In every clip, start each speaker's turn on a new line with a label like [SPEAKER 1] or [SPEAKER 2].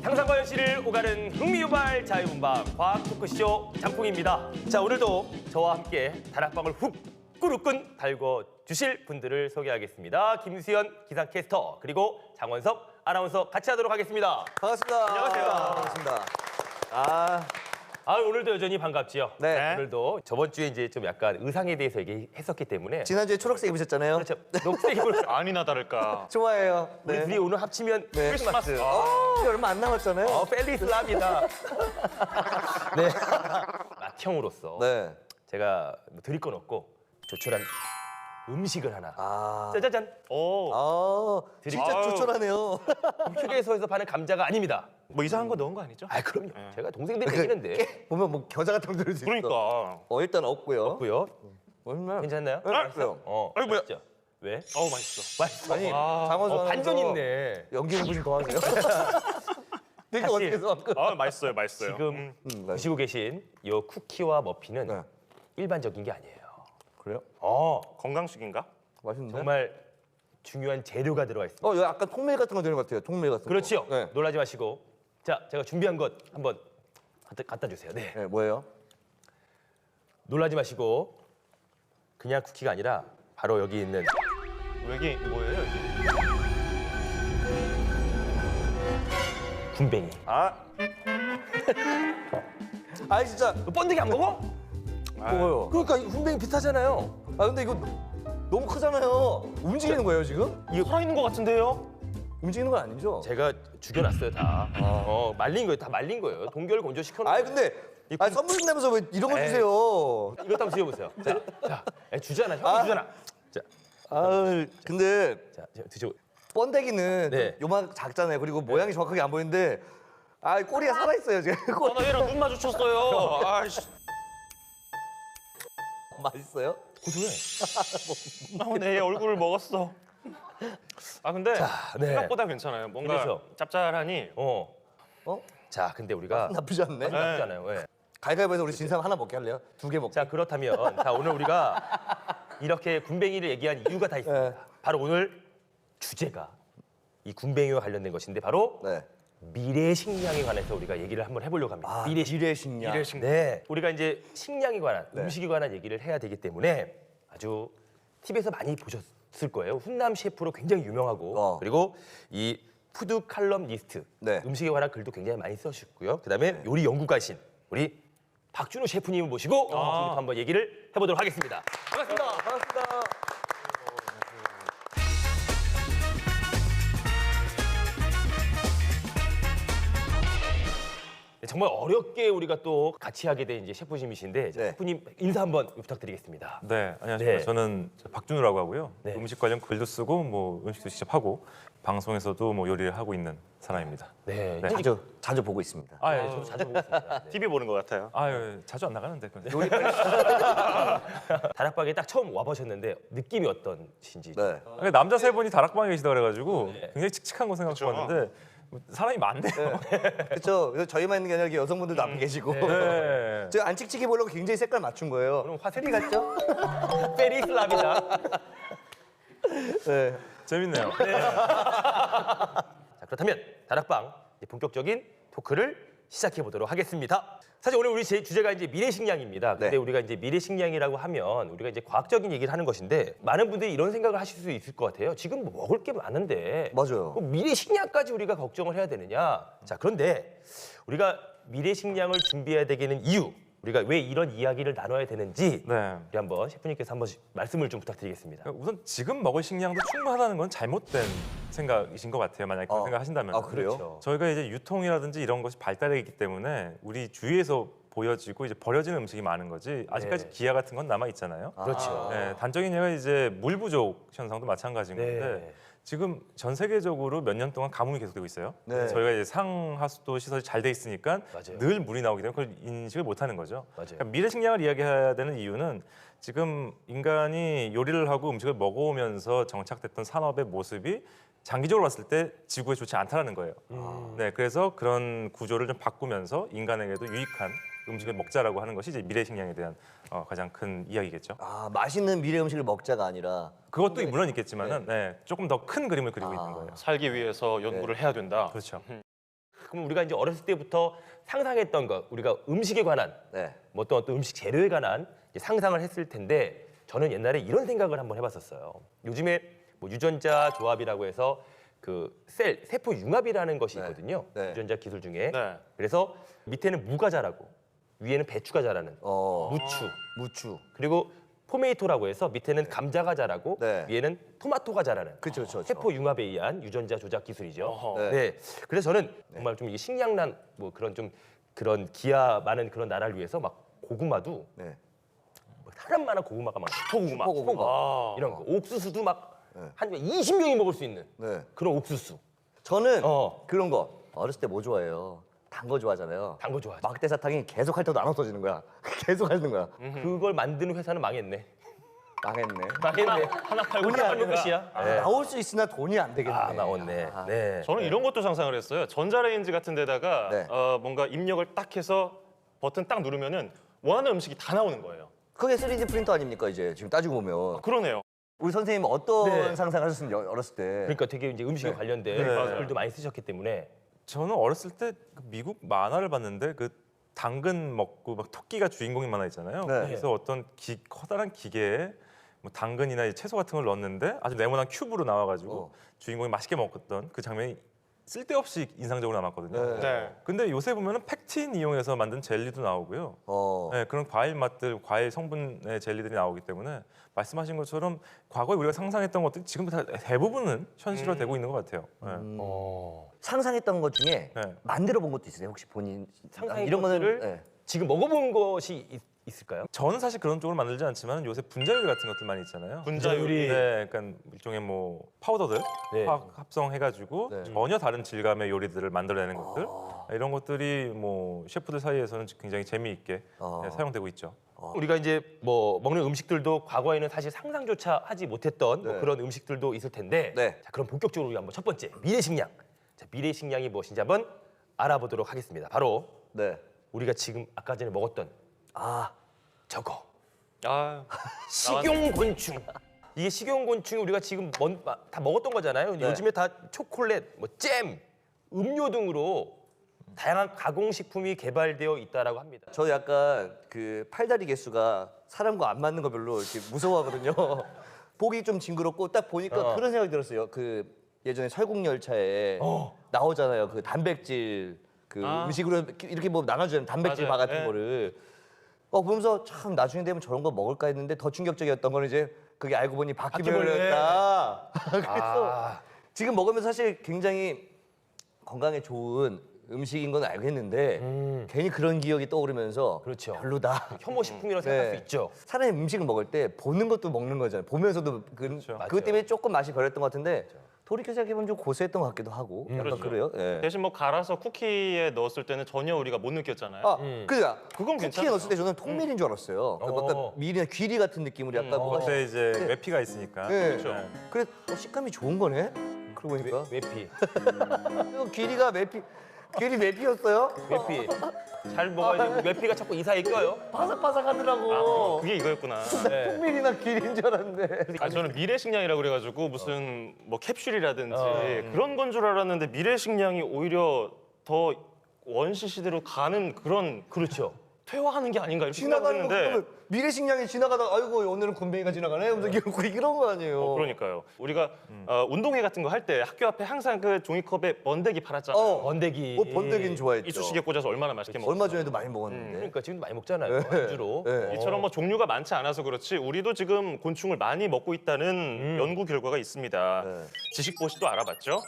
[SPEAKER 1] 상상과 현실을 오가는 흥미유발 자유분방 과학 토크쇼 짬뽕입니다. 자, 오늘도 저와 함께 다락방을 훅 꾸루끈 달궈 주실 분들을 소개하겠습니다. 김수현 기상캐스터 그리고 장원석 아나운서 같이 하도록 하겠습니다.
[SPEAKER 2] 반갑습니다.
[SPEAKER 1] 안녕하세요.
[SPEAKER 2] 반갑습니다.
[SPEAKER 1] 오늘도 여전히 반갑지요.
[SPEAKER 2] 네.
[SPEAKER 1] 오늘도 저번 주에 이제 좀 약간 의상에 대해서 얘기했었기 때문에
[SPEAKER 2] 지난주에 초록색 입으셨잖아요.
[SPEAKER 1] 그렇죠. 녹색 입을
[SPEAKER 3] 아니나 다를까.
[SPEAKER 2] 좋아해요.
[SPEAKER 1] 우리
[SPEAKER 2] 네.
[SPEAKER 1] 둘이 오늘 합치면
[SPEAKER 2] 네.
[SPEAKER 1] 크리스마스.
[SPEAKER 2] 이제 얼마 안 남았잖아요.
[SPEAKER 1] 펠리슬랍이다. 네. 맏형으로서
[SPEAKER 2] 네.
[SPEAKER 1] 제가 뭐 드릴 건 없고 조촐한 음식을 하나.
[SPEAKER 2] 아.
[SPEAKER 1] 짜자잔.
[SPEAKER 3] 오.
[SPEAKER 2] 진짜
[SPEAKER 3] 아유.
[SPEAKER 2] 조촐하네요.
[SPEAKER 1] 휴게소에서 파는 감자가 아닙니다.
[SPEAKER 3] 뭐 이상한 거 넣은 거 아니죠?
[SPEAKER 1] 아, 그럼요. 제가 동생들이 얘기는데.
[SPEAKER 2] 보면 뭐 겨자 같은 거 들을 수 있어.
[SPEAKER 3] 그러니까.
[SPEAKER 2] 일단 없고요.
[SPEAKER 1] 없고요.
[SPEAKER 2] 얼마나?
[SPEAKER 1] 괜찮나요?
[SPEAKER 2] 네, 맛있어요.
[SPEAKER 1] 아니,
[SPEAKER 3] 뭐야.
[SPEAKER 1] 맛있죠? 왜?
[SPEAKER 3] 맛있어.
[SPEAKER 1] 맛있어.
[SPEAKER 2] 아니, 장원서
[SPEAKER 1] 반전 있네.
[SPEAKER 2] 연기 공부 좀 더 하세요. 되게
[SPEAKER 1] 사실-
[SPEAKER 2] 어떻게 해서
[SPEAKER 3] 맛있어요. 맛있어요.
[SPEAKER 1] 지금
[SPEAKER 2] 네.
[SPEAKER 1] 드시고 계신 이 쿠키와 머핀은
[SPEAKER 2] 네.
[SPEAKER 1] 일반적인 게 아니에요.
[SPEAKER 2] 그래요?
[SPEAKER 3] 건강식인가?
[SPEAKER 2] 맛있는데?
[SPEAKER 1] 정말 중요한 재료가 들어가 있습니다.
[SPEAKER 2] 여기 약간 통밀 같은 거 되는 것 같아요. 통밀 같은 거.
[SPEAKER 1] 그렇지요.
[SPEAKER 2] 네.
[SPEAKER 1] 놀라지 마시고. 자, 제가 준비한 것 한번 갖다 주세요. 네.
[SPEAKER 2] 네, 뭐예요?
[SPEAKER 1] 놀라지 마시고 그냥 쿠키가 아니라 바로 여기 있는
[SPEAKER 3] 이게 뭐예요? 이게?
[SPEAKER 1] 군뱅이.
[SPEAKER 2] 아, 진짜
[SPEAKER 1] 너 번데기 안 먹어?
[SPEAKER 2] 먹어요.
[SPEAKER 1] 그러니까 이 군뱅이 비슷하잖아요.
[SPEAKER 2] 근데 이거 너무 크잖아요. 움직이는 거예요, 지금?
[SPEAKER 3] 이거 살아있는 거 같은데요?
[SPEAKER 2] 움직이는 건 아니죠?
[SPEAKER 1] 제가 죽여놨어요 다. 말린 거예요. 다 말린 거예요. 동결 건조 시켜놓은
[SPEAKER 2] 아니
[SPEAKER 1] 거예요.
[SPEAKER 2] 근데 선물 준다면서 왜 이런 거
[SPEAKER 1] 에이.
[SPEAKER 2] 주세요?
[SPEAKER 1] 이것 한번 드셔보세요. 자, 주잖아. 형이 주잖아. 자,
[SPEAKER 2] 근데
[SPEAKER 1] 드셔.
[SPEAKER 2] 번데기는
[SPEAKER 1] 네.
[SPEAKER 2] 좀 요만 작잖아요. 그리고 모양이 정확하게 안 보이는데 꼬리가 살아있어요 지금. 꼬리.
[SPEAKER 3] 나 얘랑 눈 마주쳤어요. 아이씨.
[SPEAKER 2] 맛있어요?
[SPEAKER 1] 고소해.
[SPEAKER 3] 내 얼굴을 먹었어. 근데
[SPEAKER 1] 네.
[SPEAKER 3] 생각보다 괜찮아요. 뭔가
[SPEAKER 1] 그렇죠.
[SPEAKER 3] 짭짤하니.
[SPEAKER 2] 어?
[SPEAKER 1] 자, 근데 우리가
[SPEAKER 2] 나쁘지 않네.
[SPEAKER 1] 나쁘지 않아요. 예.
[SPEAKER 2] 가위바위보에서 우리 진 사람 하나 먹게 할래요? 2개 먹게.
[SPEAKER 1] 자, 그렇다면 오늘 우리가 이렇게 군뱅이를 얘기한 이유가 다 있습니다.
[SPEAKER 2] 네.
[SPEAKER 1] 바로 오늘 주제가 이 군뱅이와 관련된 것인데 바로
[SPEAKER 2] 네.
[SPEAKER 1] 미래 식량에 관해서 우리가 얘기를 한번 해보려고 합니다.
[SPEAKER 2] 미래 식량.
[SPEAKER 3] 미래 식량.
[SPEAKER 1] 네, 우리가 이제 식량에 관한
[SPEAKER 2] 네.
[SPEAKER 1] 음식에 관한 얘기를 해야 되기 때문에 아주 TV에서 많이 보셨을 거예요. 훈남 셰프로 굉장히 유명하고 그리고 이 푸드 칼럼니스트
[SPEAKER 2] 네.
[SPEAKER 1] 음식에 관한 글도 굉장히 많이 써주셨고요. 그다음에 요리 연구가신 우리 박준호 셰프님을 모시고 지금부터 한번 얘기를 해보도록 하겠습니다. 반갑습니다.
[SPEAKER 2] 반갑습니다.
[SPEAKER 1] 네, 정말 어렵게 우리가 또 같이 하게 된 이제 셰프님이신데
[SPEAKER 2] 네.
[SPEAKER 1] 셰프님 인사 한번 부탁드리겠습니다.
[SPEAKER 4] 네, 안녕하십니까.
[SPEAKER 1] 네.
[SPEAKER 4] 저는 박준우라고 하고요.
[SPEAKER 1] 네.
[SPEAKER 4] 음식 관련 글도 쓰고 뭐 음식도 직접 하고 방송에서도 뭐 요리를 하고 있는 사람입니다.
[SPEAKER 1] 네,
[SPEAKER 4] 네.
[SPEAKER 2] 자주 보고 있습니다.
[SPEAKER 1] 저도 자주 보고 있습니다. 네.
[SPEAKER 3] TV 보는 것 같아요.
[SPEAKER 4] 자주 안 나가는데.
[SPEAKER 1] 다락방에 딱 처음 와보셨는데 느낌이 어떤신지.
[SPEAKER 2] 네.
[SPEAKER 4] 남자 세 분이 다락방에 계시다 그래가지고
[SPEAKER 1] 네.
[SPEAKER 4] 굉장히 칙칙한 거 생각했는데 사람이 많네요.
[SPEAKER 2] 그렇죠. 그래서 저희만 있는 게 아니라 이렇게 여성분들도 앞에 계시고.
[SPEAKER 4] 네.
[SPEAKER 2] 제가 안 칙칙해 보려고 굉장히 색깔 맞춘 거예요.
[SPEAKER 1] 그럼 화살이 같죠? 페리슬랍이다.
[SPEAKER 2] 네.
[SPEAKER 4] 재밌네요.
[SPEAKER 1] 자, 그렇다면 다락방 이제 본격적인 토크를 시작해 보도록 하겠습니다. 사실 오늘 우리 주제가 이제 미래 식량입니다. 근데
[SPEAKER 2] 네.
[SPEAKER 1] 우리가 이제 미래 식량이라고 하면 우리가 이제 과학적인 얘기를 하는 것인데 많은 분들이 이런 생각을 하실 수 있을 것 같아요. 지금 뭐 먹을 게 많은데
[SPEAKER 2] 맞아요.
[SPEAKER 1] 뭐 미래 식량까지 우리가 걱정을 해야 되느냐? 자, 그런데 우리가 미래 식량을 준비해야 되는 이유, 우리가 왜 이런 이야기를 나눠야 되는지
[SPEAKER 4] 네.
[SPEAKER 1] 우리 한번 셰프님께서 한번 말씀을 좀 부탁드리겠습니다.
[SPEAKER 4] 우선 지금 먹을 식량도 충분하다는 건 잘못된 생각이신 것 같아요. 만약에 그런 생각 하신다면.
[SPEAKER 2] 그래요?
[SPEAKER 1] 그렇죠.
[SPEAKER 4] 저희가 이제 유통이라든지 이런 것이 발달했기 때문에 우리 주위에서 보여지고 이제 버려지는 음식이 많은 거지 아직까지
[SPEAKER 1] 네.
[SPEAKER 4] 기아 같은 건 남아 있잖아요.
[SPEAKER 1] 그렇죠.
[SPEAKER 4] 네, 단적인 예가 이제 물 부족 현상도 마찬가지인
[SPEAKER 1] 네.
[SPEAKER 4] 건데 지금 전 세계적으로 몇 년 동안 가뭄이 계속되고 있어요.
[SPEAKER 2] 네.
[SPEAKER 4] 저희가 이제 상하수도 시설이 잘 돼 있으니까
[SPEAKER 1] 맞아요.
[SPEAKER 4] 늘 물이 나오기 때문에 그걸 인식을 못 하는 거죠.
[SPEAKER 1] 맞아요.
[SPEAKER 4] 그러니까 미래 식량을 이야기해야 되는 이유는 지금 인간이 요리를 하고 음식을 먹어오면서 정착됐던 산업의 모습이 장기적으로 봤을 때 지구에 좋지 않다는 거예요. 네, 그래서 그런 구조를 좀 바꾸면서 인간에게도 유익한 음식을 먹자라고 하는 것이 이제 미래 식량에 대한 가장 큰 이야기겠죠.
[SPEAKER 2] 맛있는 미래 음식을 먹자가 아니라
[SPEAKER 4] 그것도 물론 있겠지만은 네, 조금 더 큰 그림을 그리고 있는 거예요.
[SPEAKER 3] 살기 위해서 연구를 해야 된다.
[SPEAKER 4] 그렇죠.
[SPEAKER 1] 그럼 우리가 이제 어렸을 때부터 상상했던 것, 우리가 음식에 관한
[SPEAKER 2] 네.
[SPEAKER 1] 뭐 어떤 음식 재료에 관한 이제 상상을 했을 텐데 저는 옛날에 이런 생각을 한번 해봤었어요. 요즘에 뭐 유전자 조합이라고 해서 그 세포 융합이라는 것이
[SPEAKER 2] 네.
[SPEAKER 1] 있거든요.
[SPEAKER 2] 네.
[SPEAKER 1] 유전자 기술 중에.
[SPEAKER 3] 네.
[SPEAKER 1] 그래서 밑에는 무가 자라고 위에는 배추가 자라는 무추.
[SPEAKER 2] 무추.
[SPEAKER 1] 그리고 포메이토라고 해서 밑에는 감자가 자라고
[SPEAKER 2] 네.
[SPEAKER 1] 위에는 토마토가 자라는
[SPEAKER 2] 그쵸, 그쵸, 그쵸.
[SPEAKER 1] 세포 융합에 의한 유전자 조작 기술이죠.
[SPEAKER 3] 어허.
[SPEAKER 1] 네. 그래서 저는 정말 좀 이게 식량난 뭐 그런 좀 그런 기아 많은 그런 나라를 위해서 막 고구마도
[SPEAKER 2] 네.
[SPEAKER 1] 사람만한 고구마가 많아요. 슈퍼고구마,
[SPEAKER 2] 슈퍼고구마.
[SPEAKER 3] 아.
[SPEAKER 1] 이런 거. 옥수수도 막 한 20명이 먹을 수 있는
[SPEAKER 2] 네.
[SPEAKER 1] 그런 옥수수.
[SPEAKER 2] 저는
[SPEAKER 1] 어.
[SPEAKER 2] 그런 거 어렸을 때 뭐 좋아해요? 단 거 좋아하잖아요.
[SPEAKER 1] 단 거 좋아하죠.
[SPEAKER 2] 막대 사탕이 계속 할 때도 안 없어지는 거야. 계속 하는 거야.
[SPEAKER 1] 그걸 만드는 회사는 망했네.
[SPEAKER 2] 망했네.
[SPEAKER 1] 망했네.
[SPEAKER 3] 하나 팔고
[SPEAKER 1] 돈이 안 되면 끝이야. 네.
[SPEAKER 2] 나올 수 있으나 돈이 안 되겠네.
[SPEAKER 1] 아, 나왔네.
[SPEAKER 2] 아.
[SPEAKER 1] 네.
[SPEAKER 3] 저는 이런 것도 상상을 했어요. 전자레인지 같은 데다가
[SPEAKER 2] 네.
[SPEAKER 3] 뭔가 입력을 딱 해서 버튼 딱 누르면은 원하는 음식이 다 나오는 거예요.
[SPEAKER 2] 그게 3D 프린터 아닙니까 이제 지금 따지고 보면.
[SPEAKER 3] 그러네요.
[SPEAKER 2] 우리 선생님 어떤
[SPEAKER 1] 네.
[SPEAKER 2] 상상하셨습니까 어렸을 때?
[SPEAKER 1] 그러니까 되게 이제 음식에
[SPEAKER 2] 네.
[SPEAKER 1] 관련된
[SPEAKER 4] 네.
[SPEAKER 1] 글도 많이 쓰셨기 때문에
[SPEAKER 4] 저는 어렸을 때그 미국 만화를 봤는데 그 당근 먹고 막 토끼가 주인공인 만화 있잖아요.
[SPEAKER 2] 네.
[SPEAKER 4] 그래서 어떤 커다란 기계에 뭐 당근이나 이 채소 같은 걸 넣었는데 아주 네모난 큐브로 나와가지고 주인공이 맛있게 먹었던 그 장면이 쓸데없이 인상적으로 남았거든요.
[SPEAKER 2] 네.
[SPEAKER 3] 네.
[SPEAKER 4] 근데 요새 보면은 팩틴 이용해서 만든 젤리도 나오고요. 네, 그런 과일 맛들, 과일 성분의 젤리들이 나오기 때문에 말씀하신 것처럼 과거에 우리가 상상했던 것들 지금 다 대부분은 현실화되고 있는 것 같아요. 네.
[SPEAKER 2] 상상했던 것 중에
[SPEAKER 4] 네.
[SPEAKER 2] 만들어 본 것도 있으세요? 혹시 본인
[SPEAKER 1] 상상했던
[SPEAKER 2] 이런 거는
[SPEAKER 1] 것들을
[SPEAKER 2] 네.
[SPEAKER 1] 지금 먹어본 것이 있을까요?
[SPEAKER 4] 저는 사실 그런 쪽으로 만들지 않지만 요새 분자 요리 같은 것들 많이 있잖아요.
[SPEAKER 3] 분자 요리.
[SPEAKER 4] 네, 그러니까 일종의 뭐 파우더들
[SPEAKER 1] 네.
[SPEAKER 4] 화학 합성해가지고
[SPEAKER 2] 네.
[SPEAKER 4] 전혀 다른 질감의 요리들을 만들어내는 것들 이런 것들이 뭐 셰프들 사이에서는 굉장히 재미있게 네, 사용되고 있죠.
[SPEAKER 1] 우리가 이제 뭐 먹는 음식들도 과거에는 사실 상상조차 하지 못했던 뭐
[SPEAKER 2] 네.
[SPEAKER 1] 그런 음식들도 있을 텐데
[SPEAKER 2] 네.
[SPEAKER 1] 자, 그럼 본격적으로 우리 한번 첫 번째 미래 식량. 자, 미래 식량이 무엇인지 한번 알아보도록 하겠습니다. 바로
[SPEAKER 2] 네.
[SPEAKER 1] 우리가 지금 아까 전에 먹었던
[SPEAKER 2] 아,
[SPEAKER 1] 저거
[SPEAKER 3] 아,
[SPEAKER 1] 식용곤충. 이게 식용곤충이 우리가 지금 다 먹었던 거잖아요. 근데
[SPEAKER 2] 네.
[SPEAKER 1] 요즘에 다 초콜릿, 뭐 잼, 음료 등으로 다양한 가공식품이 개발되어 있다라고 합니다.
[SPEAKER 2] 저 약간 그 팔다리 개수가 사람과 안 맞는 거 별로 이렇게 무서워하거든요. 보기 좀 징그럽고 딱 보니까 그런 생각이 들었어요. 그 예전에 설국열차에 나오잖아요. 그 단백질 그
[SPEAKER 3] 아.
[SPEAKER 2] 음식으로 이렇게 뭐 나눠주는 단백질
[SPEAKER 3] 맞아요.
[SPEAKER 2] 바 같은
[SPEAKER 3] 네.
[SPEAKER 2] 거를 보면서 참 나중에 되면 저런 거 먹을까 했는데 더 충격적이었던 거는 이제 그게 알고 보니 바퀴벌레였다. 그래서 지금 먹으면 사실 굉장히 건강에 좋은 음식인 건 알겠는데 괜히 그런 기억이 떠오르면서
[SPEAKER 1] 그렇죠.
[SPEAKER 2] 별로다.
[SPEAKER 1] 혐오 식품이라고 생각할
[SPEAKER 2] 네.
[SPEAKER 1] 수 있죠.
[SPEAKER 2] 사람이 음식을 먹을 때 보는 것도 먹는 거잖아요. 보면서도
[SPEAKER 1] 맞아요.
[SPEAKER 2] 그것 때문에 조금 맛이 별했던 것 같은데 돌이켜 생각해보면 좀 고소했던 것 같기도 하고 약간
[SPEAKER 3] 그렇죠.
[SPEAKER 2] 그래요. 예.
[SPEAKER 3] 대신 뭐 갈아서 쿠키에 넣었을 때는 전혀 우리가 못 느꼈잖아요.
[SPEAKER 2] 아, 그죠?
[SPEAKER 3] 그건
[SPEAKER 2] 쿠키에
[SPEAKER 3] 괜찮아요.
[SPEAKER 2] 넣었을 때 저는 통밀인 줄 알았어요. 그러니까 약간 밀이나 귀리 같은 느낌으로 약간 뭐가
[SPEAKER 4] 그때 이제 외피가 있으니까.
[SPEAKER 2] 네.
[SPEAKER 3] 그렇죠.
[SPEAKER 2] 그래 식감이 좋은 거네. 그러고 보니까
[SPEAKER 1] 외피,
[SPEAKER 2] 이거 귀리가 귀리 매피였어요?
[SPEAKER 1] 외피. 잘 먹어야지. 외피가 자꾸 이사에 껴요.
[SPEAKER 2] 바삭바삭하더라고.
[SPEAKER 3] 그게 이거였구나.
[SPEAKER 1] 네.
[SPEAKER 2] 통밀이나 귀리인 줄 알았는데.
[SPEAKER 3] 아니, 저는 미래식량이라고 그래가지고 무슨 뭐 캡슐이라든지 그런 건 줄 알았는데 미래식량이 오히려 더 원시시대로 가는 그런
[SPEAKER 1] 그렇죠.
[SPEAKER 3] 퇴화하는 게 아닌가 이렇게
[SPEAKER 2] 지나가는 거
[SPEAKER 3] 생각했는데
[SPEAKER 2] 보면 미래식량이 지나가다가 아이고 오늘은 곰뱅이가 지나가네. 하면서 이런 거 아니에요.
[SPEAKER 3] 그러니까요. 우리가 운동회 같은 거 할 때 학교 앞에 항상 그 종이컵에 번데기 팔았잖아요.
[SPEAKER 1] 번데기.
[SPEAKER 2] 번데기는 좋아했죠.
[SPEAKER 3] 이쑤시개 꽂아서 얼마나 맛있게 먹었어.
[SPEAKER 2] 얼마 전에도 많이 먹었는데.
[SPEAKER 1] 그러니까 지금 많이 먹잖아요. 안주로.
[SPEAKER 2] 네.
[SPEAKER 3] 이처럼 뭐 종류가 많지 않아서 그렇지 우리도 지금 곤충을 많이 먹고 있다는 연구 결과가 있습니다.
[SPEAKER 2] 네.
[SPEAKER 3] 지식보시도 알아봤죠?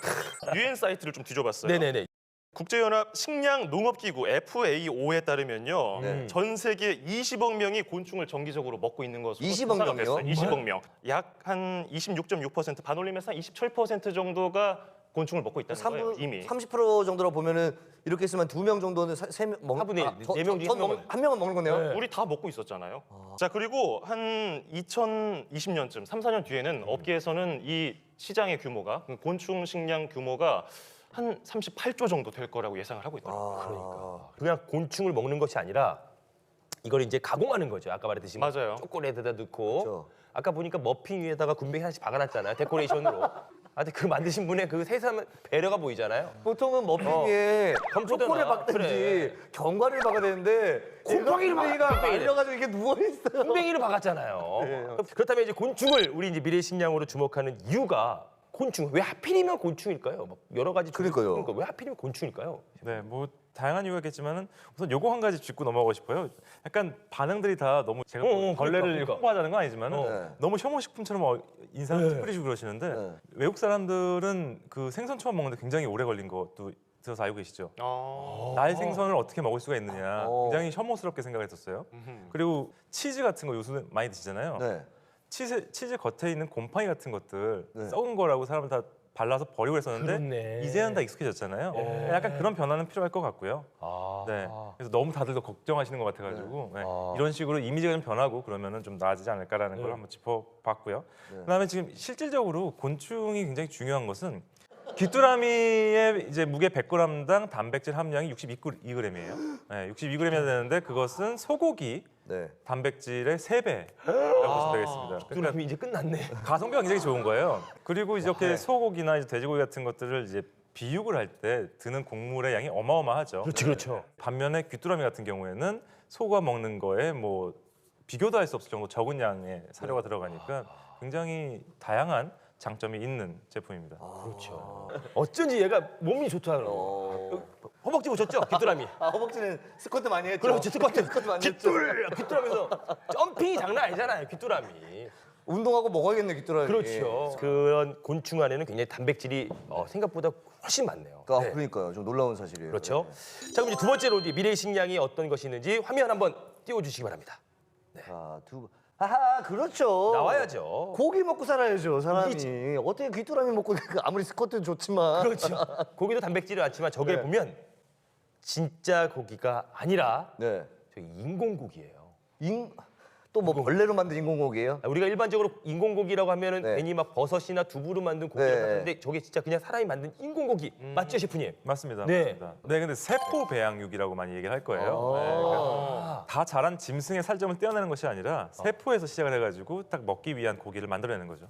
[SPEAKER 3] 유엔 사이트를 좀 뒤져봤어요.
[SPEAKER 1] 네네네.
[SPEAKER 3] 국제연합 식량농업기구 FAO에 따르면요,
[SPEAKER 2] 네.
[SPEAKER 3] 전 세계 20억 명이 곤충을 정기적으로 먹고 있는 것으로
[SPEAKER 2] 20억
[SPEAKER 3] 조사가
[SPEAKER 2] 명이요?
[SPEAKER 3] 됐어요. 20억 명. 약 한 26.6% 반올림해서 한 27% 정도가 곤충을 먹고 있다는 거예요. 이미.
[SPEAKER 2] 30% 정도로 보면은 이렇게 있으면 2명 정도는 3명 먹는
[SPEAKER 1] 4분의 1, 4명 중에
[SPEAKER 2] 한 명은 먹는 거네요.
[SPEAKER 1] 네.
[SPEAKER 3] 우리 다 먹고 있었잖아요. 자, 그리고 한 2020년쯤, 3, 4년 뒤에는 업계에서는 이 시장의 규모가, 곤충 식량 규모가 한 38조 정도 될 거라고 예상을 하고 있더라고요.
[SPEAKER 1] 그냥 곤충을 먹는 것이 아니라 이걸 이제 가공하는 거죠. 아까 말했듯이 뭐
[SPEAKER 3] 맞아요.
[SPEAKER 1] 초콜릿에다 넣고
[SPEAKER 2] 그렇죠.
[SPEAKER 1] 아까 보니까 머핀 위에다가 굼벵이 하나씩 박아놨잖아요. 데코레이션으로. 근데 그 만드신 분의 그 세상 배려가 보이잖아요.
[SPEAKER 2] 보통은 머핀 위에
[SPEAKER 1] 컴포터나.
[SPEAKER 2] 초코를 박든지
[SPEAKER 1] 그래.
[SPEAKER 2] 견과류를 박아야 되는데
[SPEAKER 1] 곰팡이를 박아,
[SPEAKER 2] 곰팡이가
[SPEAKER 1] 곰팡이를.
[SPEAKER 2] 말려가지고 이게 누워있어요.
[SPEAKER 1] 콩뱅이를 박았잖아요. 그렇다면 이제 곤충을 우리 이제 미래식량으로 주목하는 이유가 곤충 왜 하필이면 곤충일까요? 막 여러 가지
[SPEAKER 2] 그러니까요.
[SPEAKER 1] 그러니까 왜 하필이면 곤충일까요?
[SPEAKER 4] 네, 뭐 다양한 이유가 있겠지만은 우선 요거 한 가지 짚고 넘어가고 싶어요. 약간 반응들이 다 너무 제가 뭐 벌레를
[SPEAKER 1] 그러니까.
[SPEAKER 4] 홍보하자는 건 아니지만은
[SPEAKER 2] 네.
[SPEAKER 4] 너무 혐오식품처럼 인상을 찌푸리시고 그러시는데
[SPEAKER 2] 네.
[SPEAKER 4] 외국 사람들은 그 생선 처음 먹는데 굉장히 오래 걸린 것도 들어서 알고 계시죠? 날 생선을 어떻게 먹을 수가 있느냐 굉장히 혐오스럽게 생각했었어요. 그리고 치즈 같은 거 요새 많이 드시잖아요.
[SPEAKER 2] 네.
[SPEAKER 4] 치즈 겉에 있는 곰팡이 같은 것들
[SPEAKER 2] 네.
[SPEAKER 4] 썩은 거라고 사람들 다 발라서 버리고 했었는데
[SPEAKER 1] 그렇네.
[SPEAKER 4] 이제는 다 익숙해졌잖아요. 약간 그런 변화는 필요할 것 같고요. 네. 그래서 너무 다들 더 걱정하시는 것 같아가지고 네. 이런 식으로 이미지가 좀 변하고 그러면은 좀 나아지지 않을까라는 걸 한번 짚어봤고요. 그다음에 지금 실질적으로 곤충이 굉장히 중요한 것은 귀뚜라미의 이제 무게 100g당 단백질 함량이 62g이에요. 네, 62g이어야 되는데 그것은 소고기
[SPEAKER 2] 네.
[SPEAKER 4] 단백질의 3배라고 보시면 되겠습니다. 그러니까
[SPEAKER 1] 뚜라미 이제 끝났네.
[SPEAKER 4] 가성비가 굉장히 좋은 거예요. 그리고 이렇게 소고기나 이제 돼지고기 같은 것들을 이제 비육을 할 때 드는 곡물의 양이 어마어마하죠.
[SPEAKER 1] 그렇죠.
[SPEAKER 4] 반면에 귀뚜라미 같은 경우에는 소가 먹는 거에 뭐 비교도 할 수 없을 정도 적은 양의 사료가 들어가니까 굉장히 다양한 장점이 있는 제품입니다.
[SPEAKER 1] 그렇죠. 어쩐지 얘가 몸이 좋더라고요. 허벅지 보셨죠? 귀뚜라미.
[SPEAKER 2] 허벅지는 스쿼트 많이 했죠.
[SPEAKER 1] 그렇지, 스쿼트.
[SPEAKER 2] 많이 했죠.
[SPEAKER 1] 귀뚜라미에서 점핑이 장난 아니잖아요, 귀뚜라미.
[SPEAKER 2] 운동하고 먹어야겠네 귀뚜라미.
[SPEAKER 1] 그렇죠. 그런 곤충 안에는 굉장히 단백질이 생각보다 훨씬 많네요. 네.
[SPEAKER 2] 그러니까요. 좀 놀라운 사실이에요.
[SPEAKER 1] 그렇죠. 자, 그럼 이제 두 번째로 이제 미래의 식량이 어떤 것이 있는지 화면 한번 띄워주시기 바랍니다.
[SPEAKER 2] 자, 하하, 그렇죠.
[SPEAKER 1] 나와야죠.
[SPEAKER 2] 고기 먹고 살아야죠, 사람이. 어떻게 귀뚜라미 먹고 아무리 스쿼트는 좋지만.
[SPEAKER 1] 그렇죠. 고기도 단백질이 많지만 저게
[SPEAKER 2] 네.
[SPEAKER 1] 보면 진짜 고기가 아니라
[SPEAKER 2] 네.
[SPEAKER 1] 저기 인공고기예요.
[SPEAKER 2] 또 뭐 벌레로 만든 인공고기예요?
[SPEAKER 1] 우리가 일반적으로 인공고기라고 하면은
[SPEAKER 2] 네.
[SPEAKER 1] 괜히 막 버섯이나 두부로 만든 고기를
[SPEAKER 2] 네.
[SPEAKER 1] 하는데 저게 진짜 그냥 사람이 만든 인공고기 맞죠, 셰프님?
[SPEAKER 4] 맞습니다.
[SPEAKER 1] 네.
[SPEAKER 4] 맞습니다. 네, 근데 세포 배양육이라고 많이 얘기를 할 거예요. 네, 그러니까 다 자란 짐승의 살점을 떼어내는 것이 아니라 세포에서 시작을 해가지고 딱 먹기 위한 고기를 만들어내는 거죠.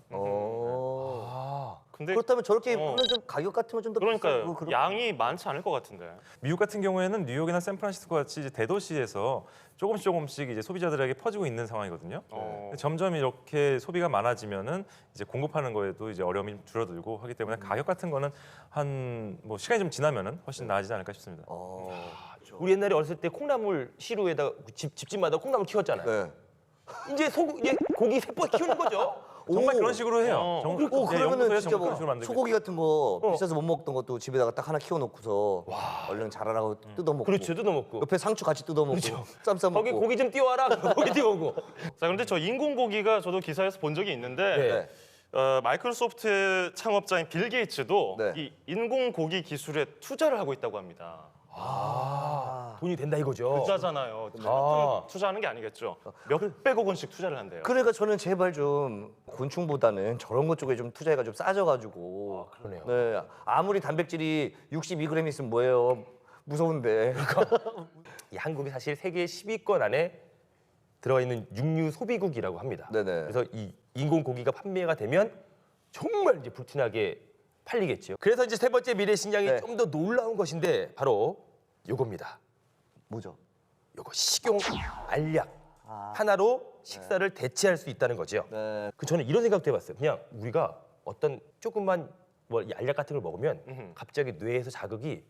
[SPEAKER 3] 근데
[SPEAKER 2] 그렇다면 저렇게 하면 좀 가격 같은 건 좀 더
[SPEAKER 3] 그러니까요.
[SPEAKER 2] 비싸고
[SPEAKER 3] 양이 많지 않을 것 같은데.
[SPEAKER 4] 미국 같은 경우에는 뉴욕이나 샌프란시스코 같이 이제 대도시에서 조금씩 이제 소비자들에게 퍼지고 있는 상황이거든요. 근데 점점 이렇게 소비가 많아지면은 이제 공급하는 거에도 이제 어려움이 좀 줄어들고 하기 때문에 가격 같은 거는 한 뭐 시간이 좀 지나면은 훨씬 나아지지 않을까 싶습니다.
[SPEAKER 1] 우리 옛날에 어렸을 때 콩나물 시루에다 집집마다 콩나물 키웠잖아요.
[SPEAKER 2] 네.
[SPEAKER 1] 이제 고기 세포 키우는 거죠.
[SPEAKER 4] 정말 그런 식으로 해요.
[SPEAKER 2] 그러면은 진짜 뭐
[SPEAKER 4] 식으로 만들고
[SPEAKER 2] 소고기 같은 거 비싸서 못 먹던 것도 집에다가 딱 하나 키워놓고서 얼른 자라라고 뜯어먹고.
[SPEAKER 1] 그렇죠, 뜯어먹고.
[SPEAKER 2] 옆에 상추 같이 뜯어먹고. 쌈 싸먹고.
[SPEAKER 1] 거기 고기 좀 띄워라. 고기 띄우고.
[SPEAKER 3] 자, 그런데 저 인공고기가 저도 기사에서 본 적이 있는데
[SPEAKER 2] 네.
[SPEAKER 3] 마이크로소프트 창업자인 빌 게이츠도
[SPEAKER 2] 네.
[SPEAKER 3] 이 인공고기 기술에 투자를 하고 있다고 합니다.
[SPEAKER 1] 돈이 된다 이거죠.
[SPEAKER 3] 투자잖아요. 투자하는 게 아니겠죠. 몇백억 원씩 투자를 한대요.
[SPEAKER 2] 그러니까 저는 제발 좀 곤충보다는 저런 것 쪽에 좀 투자해가 좀 싸져가지고.
[SPEAKER 1] 그러네요.
[SPEAKER 2] 네. 아무리 단백질이 62g 있으면 뭐예요? 무서운데.
[SPEAKER 1] 이 한국이 사실 세계 10위권 안에 들어가 있는 육류 소비국이라고 합니다.
[SPEAKER 2] 네네.
[SPEAKER 1] 그래서 이 인공고기가 판매가 되면 정말 이제 불티나게 팔리겠죠. 그래서 이제 세 번째 미래 식량이
[SPEAKER 2] 네.
[SPEAKER 1] 좀 더 놀라운 것인데 바로 요겁니다.
[SPEAKER 2] 뭐죠?
[SPEAKER 1] 요거 식용 알약 하나로 식사를 대체할 수 있다는 거죠.
[SPEAKER 2] 네.
[SPEAKER 1] 그 저는 이런 생각도 해봤어요. 그냥 우리가 어떤 조금만 뭐 이 알약 같은 걸 먹으면 갑자기 뇌에서 자극이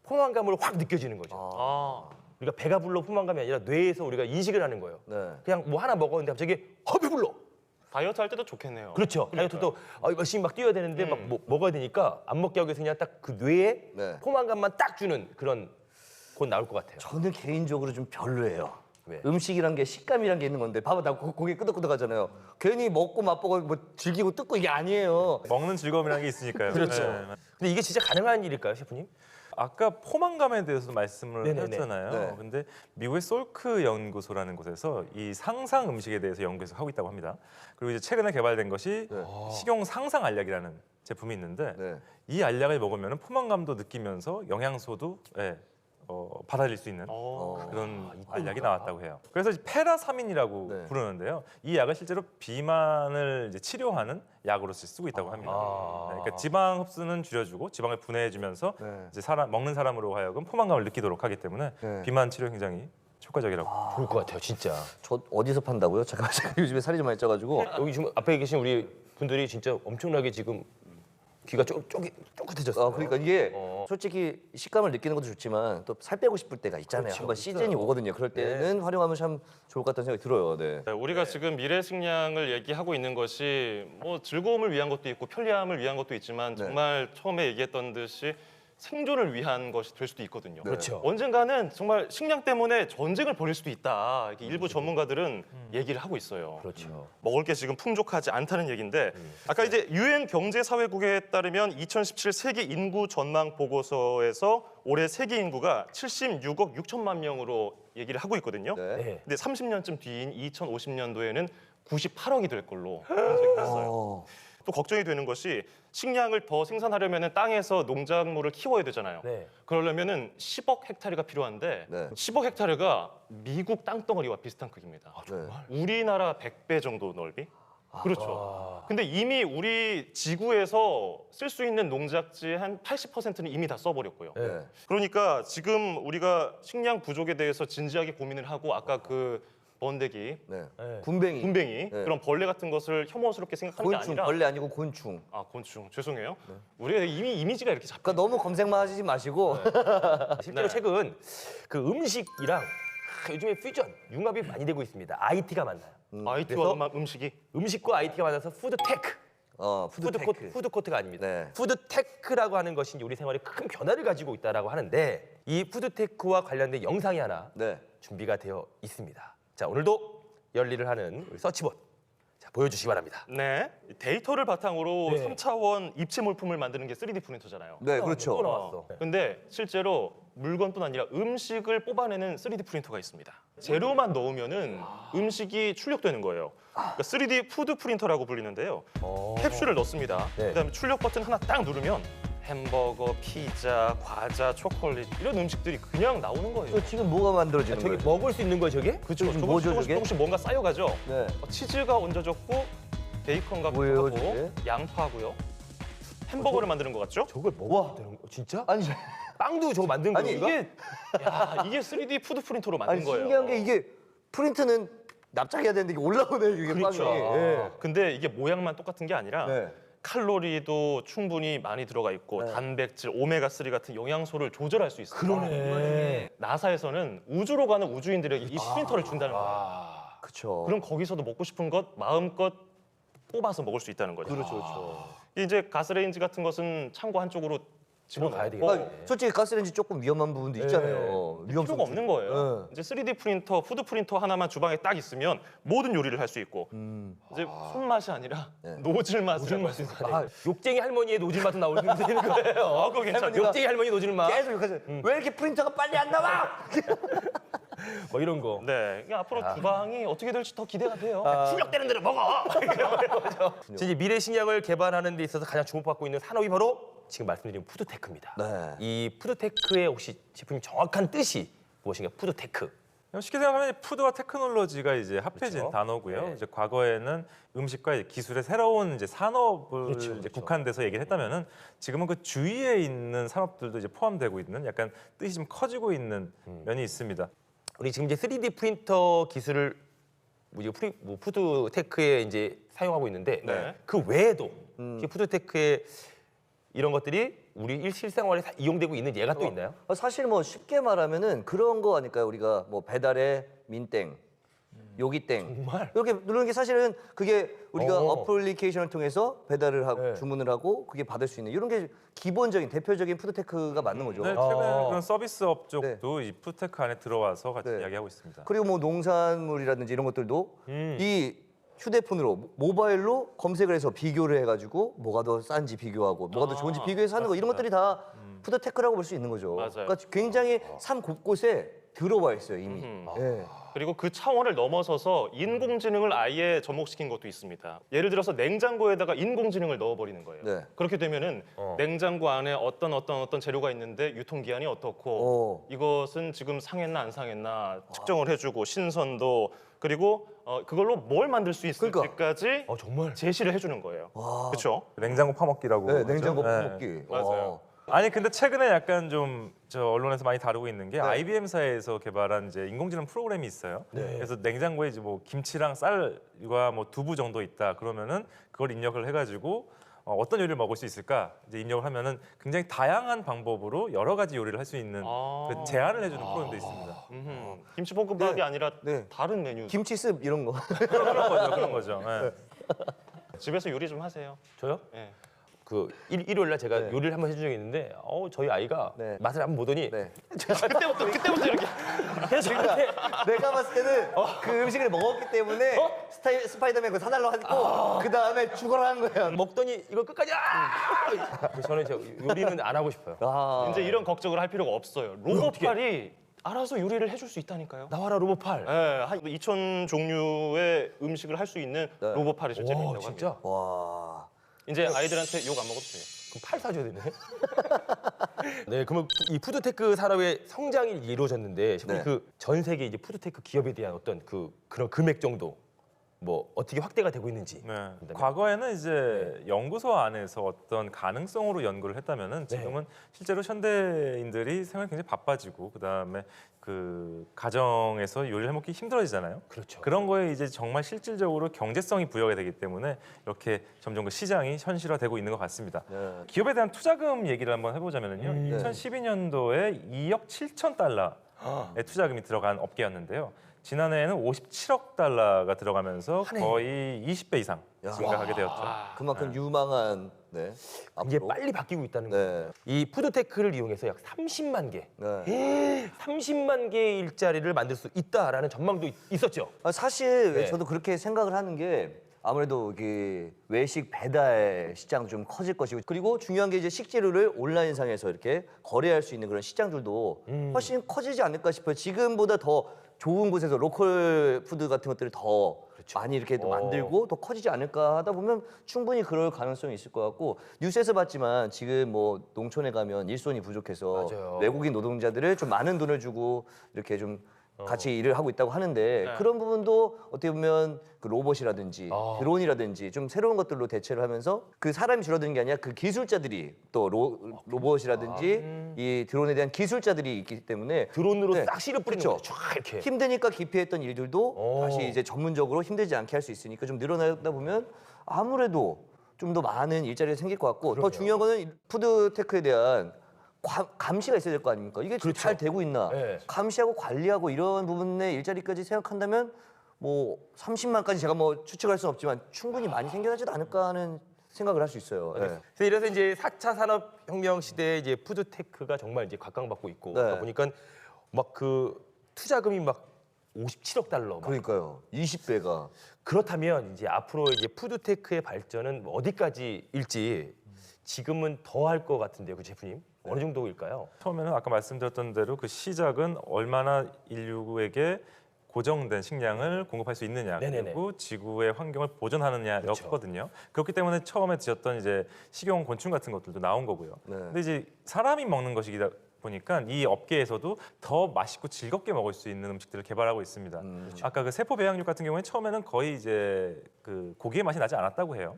[SPEAKER 1] 포만감으로 확 느껴지는 거죠. 우리가 배가 불러 포만감이 아니라 뇌에서 우리가 인식을 하는 거예요.
[SPEAKER 2] 네.
[SPEAKER 1] 그냥 뭐 하나 먹었는데 갑자기 배불러.
[SPEAKER 3] 다이어트 할 때도 좋겠네요.
[SPEAKER 1] 그렇죠. 다이어트도 열심히 막 뛰어야 되는데 막 먹어야 되니까 안 먹게 하기 위해서 그냥 딱 그 뇌에
[SPEAKER 2] 네.
[SPEAKER 1] 포만감만 딱 주는 그런 곧 나올 것 같아요.
[SPEAKER 2] 저는 개인적으로 좀 별로예요.
[SPEAKER 1] 왜?
[SPEAKER 2] 음식이란 게 식감이란 게 있는 건데 봐봐 나 고기 끄덕끄덕하잖아요. 괜히 먹고 맛보고 뭐 즐기고 뜯고 이게 아니에요.
[SPEAKER 4] 먹는 즐거움이라는 게 있으니까요.
[SPEAKER 1] 그렇죠.
[SPEAKER 4] 네.
[SPEAKER 1] 근데 이게 진짜 가능한 일일까요, 셰프님?
[SPEAKER 4] 아까 포만감에 대해서도 말씀을
[SPEAKER 1] 네네네.
[SPEAKER 4] 하셨잖아요.
[SPEAKER 2] 네.
[SPEAKER 4] 근데 미국의 솔크 연구소라는 곳에서 이 상상 음식에 대해서 연구해서 하고 있다고 합니다. 그리고 이제 최근에 개발된 것이 식용 상상 알약이라는 제품이 있는데
[SPEAKER 2] 네.
[SPEAKER 4] 이 알약을 먹으면 포만감도 느끼면서 영양소도 받아들일 수 있는
[SPEAKER 3] 어.
[SPEAKER 4] 그런 알약이 나왔다고 해요. 그래서 이제 페라사민이라고
[SPEAKER 2] 네.
[SPEAKER 4] 부르는데요. 이 약을 실제로 비만을 이제 치료하는 약으로 쓰고 있다고 합니다. 네, 그러니까 지방 흡수는 줄여주고 지방을 분해해주면서
[SPEAKER 2] 네.
[SPEAKER 4] 이제 먹는 사람으로 하여금 포만감을 느끼도록 하기 때문에
[SPEAKER 2] 네.
[SPEAKER 4] 비만 치료 굉장히 효과적이라고.
[SPEAKER 1] 좋을 것 같아요, 진짜.
[SPEAKER 2] 저 어디서 판다고요? 잠깐만 제가 요즘에 살이 좀 많이 쪄가지고.
[SPEAKER 1] 여기 지금 앞에 계신 우리 분들이 진짜 엄청나게 지금 귀가 쪼긋해졌어요.
[SPEAKER 2] 그러니까 이게
[SPEAKER 1] 어.
[SPEAKER 2] 솔직히 식감을 느끼는 것도 좋지만 또 살 빼고 싶을 때가 있잖아요.
[SPEAKER 1] 그렇죠,
[SPEAKER 2] 한번 시즌이
[SPEAKER 1] 있어요.
[SPEAKER 2] 오거든요. 그럴 때는 활용하면 참 좋을 것 같다는 생각이 들어요. 네.
[SPEAKER 3] 네, 우리가 지금 미래 식량을 얘기하고 있는 것이 뭐 즐거움을 위한 것도 있고 편리함을 위한 것도 있지만
[SPEAKER 2] 네.
[SPEAKER 3] 정말 처음에 얘기했던 듯이 생존을 위한 것이 될 수도 있거든요.
[SPEAKER 1] 그렇죠.
[SPEAKER 3] 언젠가는 정말 식량 때문에 전쟁을 벌일 수도 있다. 이렇게 일부 전문가들은 얘기를 하고 있어요.
[SPEAKER 1] 그렇죠.
[SPEAKER 3] 먹을 게 지금 풍족하지 않다는 얘기인데 아까 이제 유엔 경제사회국에 따르면 2017 세계 인구 전망 보고서에서 올해 세계 인구가 76억 6천만 명으로 얘기를 하고 있거든요.
[SPEAKER 2] 네.
[SPEAKER 1] 네.
[SPEAKER 3] 근데 30년쯤 뒤인 2050년도에는 98억이 될 걸로 예상이 됐어요.
[SPEAKER 2] 어.
[SPEAKER 3] 또 걱정이 되는 것이 식량을 더 생산하려면 땅에서 농작물을 키워야 되잖아요.
[SPEAKER 1] 네.
[SPEAKER 3] 그러려면은 10억 헥타르가 필요한데
[SPEAKER 2] 네.
[SPEAKER 3] 10억 헥타르가 미국 땅덩어리와 비슷한 크기입니다.
[SPEAKER 2] 네.
[SPEAKER 3] 우리나라 100배 정도 넓이? 그렇죠. 근데 이미 우리 지구에서 쓸 수 있는 농작지의 한 80%는 이미 다 써버렸고요.
[SPEAKER 2] 네.
[SPEAKER 3] 그러니까 지금 우리가 식량 부족에 대해서 진지하게 고민을 하고 아까 그 번데기,
[SPEAKER 2] 네.
[SPEAKER 1] 네.
[SPEAKER 2] 군뱅이.
[SPEAKER 3] 군뱅이 그런 벌레 같은 것을 혐오스럽게 생각하는 게
[SPEAKER 2] 곤충.
[SPEAKER 3] 아니라
[SPEAKER 2] 벌레 아니고 곤충.
[SPEAKER 3] 아 곤충 죄송해요. 우리가 이미 이미지가 이렇게 잡혀.
[SPEAKER 2] 그러니까 너무 검색만 하시지 마시고
[SPEAKER 1] 실제로
[SPEAKER 3] 네.
[SPEAKER 1] 최근 그 음식이랑 요즘에 퓨전, 융합이 많이 되고 있습니다. IT가 만나요.
[SPEAKER 3] IT와
[SPEAKER 1] 그래서
[SPEAKER 3] 음식이
[SPEAKER 1] 음식과 IT가 만나서 푸드테크.
[SPEAKER 2] 푸드테크.
[SPEAKER 1] 푸드코트가 아닙니다.
[SPEAKER 2] 네.
[SPEAKER 1] 푸드테크라고 하는 것이 이제 우리 생활에 큰 변화를 가지고 있다라고 하는데 이 푸드테크와 관련된 영상이 하나
[SPEAKER 2] 네.
[SPEAKER 1] 준비가 되어 있습니다. 자, 오늘도 열일을 하는 우리 서치봇. 자, 보여주시기 바랍니다.
[SPEAKER 3] 네 데이터를 바탕으로
[SPEAKER 1] 네.
[SPEAKER 3] 3차원 입체 물품을 만드는 게 3D 프린터잖아요.
[SPEAKER 2] 네,
[SPEAKER 1] 또
[SPEAKER 2] 그렇죠.
[SPEAKER 1] 나왔어.
[SPEAKER 3] 근데 실제로 물건뿐 아니라 음식을 뽑아내는 3D 프린터가 있습니다. 재료만 넣으면은 음식이 출력되는 거예요. 그러니까 3D 푸드 프린터라고 불리는데요. 캡슐을 넣습니다.
[SPEAKER 1] 네.
[SPEAKER 3] 그다음에 출력 버튼 하나 딱 누르면 햄버거, 피자, 과자, 초콜릿 이런 음식들이 그냥 나오는 거예요.
[SPEAKER 2] 이거 지금 뭐가 만들어지는
[SPEAKER 1] 저기
[SPEAKER 2] 거예요?
[SPEAKER 1] 먹을 수 있는 거예요, 저게?
[SPEAKER 3] 그렇죠.
[SPEAKER 2] 지금 뭐죠, 저게?
[SPEAKER 3] 조금씩 뭔가 쌓여가죠.
[SPEAKER 2] 네.
[SPEAKER 3] 치즈가 얹어졌고 베이컨과
[SPEAKER 2] 뭐예요,
[SPEAKER 3] 하고
[SPEAKER 2] 저게?
[SPEAKER 3] 양파고요. 햄버거를 만드는 것 같죠?
[SPEAKER 1] 저걸 먹어도 되는 거 진짜?
[SPEAKER 2] 아니,
[SPEAKER 1] 빵도 저거 만든
[SPEAKER 2] 아니
[SPEAKER 1] 건가?
[SPEAKER 3] 이게 3D 푸드 프린터로 만든
[SPEAKER 2] 아니
[SPEAKER 3] 거예요.
[SPEAKER 2] 신기한 게 이게 프린트는 납작해야 되는데 이게 올라오네 이게
[SPEAKER 3] 그렇죠.
[SPEAKER 2] 빵이. 예.
[SPEAKER 3] 근데 이게 모양만 똑같은 게 아니라
[SPEAKER 2] 네.
[SPEAKER 3] 칼로리도 충분히 많이 들어가 있고
[SPEAKER 2] 네.
[SPEAKER 3] 단백질, 오메가3 같은 영양소를 조절할 수 있어요.
[SPEAKER 1] 그러네.
[SPEAKER 3] 나사에서는 우주로 가는 우주인들에게 이 프린터를 준다는 거예요.
[SPEAKER 2] 그렇죠.
[SPEAKER 3] 그럼 거기서도 먹고 싶은 것 마음껏 뽑아서 먹을 수 있다는 거죠.
[SPEAKER 2] 그렇죠, 그렇죠.
[SPEAKER 3] 이제 가스레인지 같은 것은 창고 한쪽으로
[SPEAKER 1] 집어가야
[SPEAKER 3] 집어넣고
[SPEAKER 1] 되겠다.
[SPEAKER 2] 그러니까 솔직히 가스레인지 조금 위험한 부분도 있잖아요. 위험
[SPEAKER 3] 필요가 없는 거예요.
[SPEAKER 2] 네.
[SPEAKER 3] 이제 3D 프린터, 푸드 프린터 하나만 주방에 딱 있으면 모든 요리를 할 수 있고 이제 손맛이 아니라 노즐 맛을 할수 있어요.
[SPEAKER 1] 아, 욕쟁이 할머니의 노즐 맛도 나오는 되는 거예요.
[SPEAKER 3] 그거 괜찮아요.
[SPEAKER 1] 욕쟁이 할머니 노즐 맛.
[SPEAKER 2] 계속 욕하세요. 왜 이렇게 프린터가 빨리 안 나와?
[SPEAKER 1] 뭐 이런 거.
[SPEAKER 3] 네, 이게 앞으로 주방이 어떻게 될지 더 기대가 돼요.
[SPEAKER 1] 출력되는 대로 먹어. 이제 미래 식량을 개발하는 데 있어서 가장 주목받고 있는 산업이 바로 지금 말씀드린 푸드테크입니다.
[SPEAKER 2] 네.
[SPEAKER 1] 이 푸드테크의 혹시 셰프님 정확한 뜻이 무엇인가? 푸드테크.
[SPEAKER 4] 쉽게 생각하면 푸드와 테크놀로지가 이제 합해진
[SPEAKER 1] 그렇죠.
[SPEAKER 4] 단어고요.
[SPEAKER 1] 네.
[SPEAKER 4] 이제 과거에는 음식과 이제 기술의 새로운 이제 산업을
[SPEAKER 1] 그렇죠,
[SPEAKER 4] 이제
[SPEAKER 1] 그렇죠.
[SPEAKER 4] 국한돼서 얘기를 했다면은 지금은 그 주위에 있는 산업들도 이제 포함되고 있는 약간 뜻이 좀 커지고 있는 면이 있습니다.
[SPEAKER 1] 우리 지금 이제 3D 프린터 기술을 뭐 푸드테크에 이제 사용하고 있는데
[SPEAKER 3] 네.
[SPEAKER 1] 그 외에도 이 푸드테크에 이런 것들이 우리 실생활에 이용되고 있는 예가 또 있나요?
[SPEAKER 2] 사실 뭐 쉽게 말하면은 그런 거 아닐까요? 우리가 뭐 배달의 민땡, 요기땡
[SPEAKER 1] 정말?
[SPEAKER 2] 이렇게 누르는 게 사실은 그게 우리가
[SPEAKER 1] 어.
[SPEAKER 2] 어플리케이션을 통해서 배달을 하고
[SPEAKER 1] 네.
[SPEAKER 2] 주문을 하고 그게 받을 수 있는 이런 게 기본적인 대표적인 푸드테크가 맞는 거죠.
[SPEAKER 4] 네, 최근에
[SPEAKER 1] 아.
[SPEAKER 4] 그런 서비스업 쪽도 이 푸드테크 안에 들어와서 같이
[SPEAKER 2] 네.
[SPEAKER 4] 이야기하고 있습니다.
[SPEAKER 2] 그리고 뭐 농산물이라든지 이런 것들도 이 휴대폰으로 모바일로 검색을 해서 비교를 해가지고 뭐가 더 싼지 비교하고 뭐가 더 좋은지 비교해서 하는 거 이런 것들이 다 푸드테크라고 볼 수 있는 거죠.
[SPEAKER 3] 맞아요.
[SPEAKER 2] 그러니까 굉장히 삶 곳곳에 들어와 있어요 이미. 예.
[SPEAKER 3] 그리고 그 차원을 넘어서서 인공지능을 아예 접목시킨 것도 있습니다. 예를 들어서 냉장고에다가 인공지능을 넣어버리는 거예요.
[SPEAKER 2] 네.
[SPEAKER 3] 그렇게 되면은 냉장고 안에 어떤 재료가 있는데 유통기한이 어떻고
[SPEAKER 2] 오.
[SPEAKER 3] 이것은 지금 상했나 안 상했나 측정을 해주고 신선도 그리고 그걸로 뭘 만들 수 있을지까지
[SPEAKER 1] 정말
[SPEAKER 3] 제시를 해주는 거예요. 그렇죠?
[SPEAKER 4] 냉장고 파먹기라고.
[SPEAKER 2] 네,
[SPEAKER 4] 하죠.
[SPEAKER 2] 냉장고
[SPEAKER 4] 네.
[SPEAKER 2] 먹기.
[SPEAKER 3] 맞아요.
[SPEAKER 4] 아니 근데 최근에 약간 좀 저 언론에서 많이 다루고 있는 게 IBM사에서 개발한 이제 인공지능 프로그램이 있어요. 그래서 냉장고에 이제 뭐 김치랑 쌀과 뭐 두부 정도 있다 그러면은 그걸 입력을 해가지고 어떤 요리를 먹을 수 있을까 이제 입력을 하면은 굉장히 다양한 방법으로 여러 가지 요리를 할 수 있는 그 제안을 해주는 프로그램도 있습니다.
[SPEAKER 3] 김치볶음밥이
[SPEAKER 2] 네.
[SPEAKER 3] 아니라
[SPEAKER 2] 네.
[SPEAKER 3] 다른 메뉴.
[SPEAKER 2] 김치습 이런 거.
[SPEAKER 4] 그런 거죠. 네.
[SPEAKER 3] 집에서 요리 좀 하세요.
[SPEAKER 1] 저요?
[SPEAKER 3] 네.
[SPEAKER 1] 그 일요일 날 제가 요리를 한번 해준 적이 있는데 저희 아이가
[SPEAKER 2] 네.
[SPEAKER 1] 맛을 한번 보더니
[SPEAKER 2] 네.
[SPEAKER 3] 그때부터 이렇게
[SPEAKER 1] 계속 저한테
[SPEAKER 2] 내가 봤을 때는 그 음식을 먹었기 때문에 스파이더맨 그거 사달라고 하고 그 다음에 죽어라 한 거야.
[SPEAKER 1] 먹더니 이거 끝까지 그래서 저는 요리는 안 하고 싶어요.
[SPEAKER 2] 아.
[SPEAKER 3] 이제 이런 걱정을 할 필요가 없어요. 로봇팔이 알아서 요리를 해줄 수 있다니까요.
[SPEAKER 1] 나와라 로봇팔.
[SPEAKER 3] 네, 한 2,000 종류의 음식을 할 수 있는 로봇팔이 실제로
[SPEAKER 1] 와
[SPEAKER 3] 있다고
[SPEAKER 1] 진짜?
[SPEAKER 3] 합니다.
[SPEAKER 2] 와.
[SPEAKER 3] 이제 아이들한테 욕 안 먹어도 돼요.
[SPEAKER 1] 그럼 팔 사줘야 되네. 네, 그러면 이 푸드테크 산업의 성장이 이루어졌는데 셰프님
[SPEAKER 2] 네.
[SPEAKER 1] 그 전 세계 이제 푸드테크 기업에 대한 어떤 그런 금액 정도 뭐 어떻게 확대가 되고 있는지.
[SPEAKER 4] 네. 과거에는 이제 연구소 안에서 어떤 가능성으로 연구를 했다면은 지금은 실제로 현대인들이 생활이 굉장히 바빠지고 그다음에 그 가정에서 요리를 해먹기 힘들어지잖아요.
[SPEAKER 1] 그렇죠.
[SPEAKER 4] 그런 거에 이제 정말 실질적으로 경제성이 부여가 되기 때문에 이렇게 점점 그 시장이 현실화되고 있는 것 같습니다.
[SPEAKER 2] 네.
[SPEAKER 4] 기업에 대한 투자금 얘기를 한번 해보자면요. 2012년도에 2억 7천 달러의 투자금이 들어간 업계였는데요. 지난해에는 57억 달러가 들어가면서 거의 20배 이상 증가하게 되었죠.
[SPEAKER 2] 그만큼 유망한
[SPEAKER 1] 이게
[SPEAKER 2] 앞으로.
[SPEAKER 1] 빨리 바뀌고 있다는
[SPEAKER 2] 네.
[SPEAKER 1] 거예요. 이 푸드테크를 이용해서 약 30만 개,
[SPEAKER 2] 네.
[SPEAKER 1] 30만 개의 일자리를 만들 수 있다라는 전망도 있었죠.
[SPEAKER 2] 사실
[SPEAKER 1] 네.
[SPEAKER 2] 저도 그렇게 생각을 하는 게 아무래도 이게 외식 배달 시장 좀 커질 것이고 그리고 중요한 게 이제 식재료를 온라인상에서 이렇게 거래할 수 있는 그런 시장들도 훨씬 커지지 않을까 싶어요. 지금보다 더 좋은 곳에서 로컬 푸드 같은 것들을 더 많이 이렇게 또 만들고 더 커지지 않을까 하다 보면 충분히 그럴 가능성이 있을 것 같고 뉴스에서 봤지만 지금 뭐 농촌에 가면 일손이 부족해서
[SPEAKER 1] 맞아요.
[SPEAKER 2] 외국인 노동자들을 좀 많은 돈을 주고 이렇게 좀 같이 일을 하고 있다고 하는데 그런 부분도 어떻게 보면 그 로봇이라든지 드론이라든지 좀 새로운 것들로 대체를 하면서 그 사람이 줄어드는 게 아니라 그 기술자들이 또 로봇이라든지 이 드론에 대한 기술자들이 있기 때문에
[SPEAKER 1] 드론으로
[SPEAKER 2] 네.
[SPEAKER 1] 싹 씨를 뿌리는
[SPEAKER 2] 그렇죠.
[SPEAKER 1] 거죠. 쫙 이렇게.
[SPEAKER 2] 힘드니까 기피했던 일들도 다시 이제 전문적으로 힘들지 않게 할 수 있으니까 좀 늘어나다 보면 아무래도 좀 더 많은 일자리가 생길 것 같고 더 중요한 거는 푸드테크에 대한 감시가 있어야 될 거 아닙니까? 이게 잘 되고 있나?
[SPEAKER 1] 네.
[SPEAKER 2] 감시하고 관리하고 이런 부분의 일자리까지 생각한다면 뭐 30만까지 제가 뭐 추측할 수는 없지만 충분히 많이 생겨나지도 않을까 하는 생각을 할 수 있어요. 네.
[SPEAKER 1] 이래서 이제 4차 산업혁명 시대에 이제 푸드테크가 정말 이제 각광받고 있고
[SPEAKER 2] 네.
[SPEAKER 1] 그러다 보니까 막 그 투자금이 막 57억 달러. 막.
[SPEAKER 2] 그러니까요. 20배가.
[SPEAKER 1] 그렇다면 이제 앞으로 이제 푸드테크의 발전은 어디까지일지 지금은 더 할 것 같은데요, 그 셰프님? 어느 정도일까요?
[SPEAKER 4] 처음에는 아까 말씀드렸던 대로 그 시작은 얼마나 인류에게 고정된 식량을 공급할 수 있느냐
[SPEAKER 1] 네네네.
[SPEAKER 4] 그리고 지구의 환경을 보존하느냐였거든요. 그렇기 때문에 처음에 드셨던 이제 식용 곤충 같은 것들도 나온 거고요.
[SPEAKER 2] 네.
[SPEAKER 4] 근데 이제 사람이 먹는 것이다 보니까 이 업계에서도 더 맛있고 즐겁게 먹을 수 있는 음식들을 개발하고 있습니다. 아까 그 세포 배양육 같은 경우에는 처음에는 거의 이제 그 고기의 맛이 나지 않았다고 해요.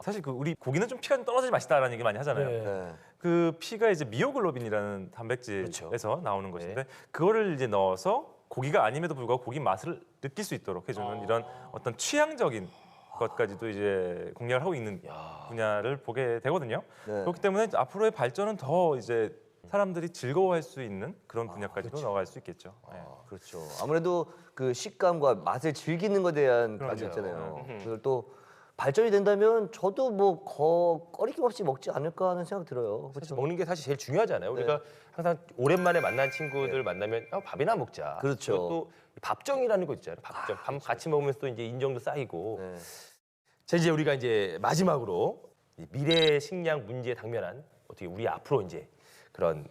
[SPEAKER 4] 사실 그 우리 고기는 좀 피가 좀 떨어지지 맛있다라는 얘기 많이 하잖아요.
[SPEAKER 2] 네.
[SPEAKER 4] 그 피가 이제 미오글로빈이라는 단백질에서 나오는 것인데 그거를 이제 넣어서 고기가 아님에도 불구하고 고기 맛을 느낄 수 있도록 해주는 이런 어떤 취향적인 것까지도 이제 공략을 하고 있는 분야를 보게 되거든요.
[SPEAKER 2] 네.
[SPEAKER 4] 그렇기 때문에 앞으로의 발전은 더 이제 사람들이 즐거워할 수 있는 그런 분야까지도 나갈 수 있겠죠. 네.
[SPEAKER 2] 그렇죠. 아무래도 그 식감과 맛을 즐기는 것에 대한
[SPEAKER 4] 그렇죠.
[SPEAKER 2] 가치 있잖아요. 그걸 또 발전이 된다면 저도 뭐 꺼리낌 없이 먹지 않을까 하는 생각 들어요.
[SPEAKER 1] 그렇죠. 먹는 게 사실 제일 중요하잖아요. 우리가 항상 오랜만에 만난 친구들 만나면 밥이나 먹자.
[SPEAKER 2] 그렇죠.
[SPEAKER 1] 그리고 또 밥정이라는 거 있잖아요. 밥정. 밥 같이 먹으면서 또 이제 인정도 쌓이고.
[SPEAKER 2] 네.
[SPEAKER 1] 자, 이제 우리가 이제 마지막으로 이 미래 식량 문제에 당면한 어떻게 우리 앞으로 이제 그런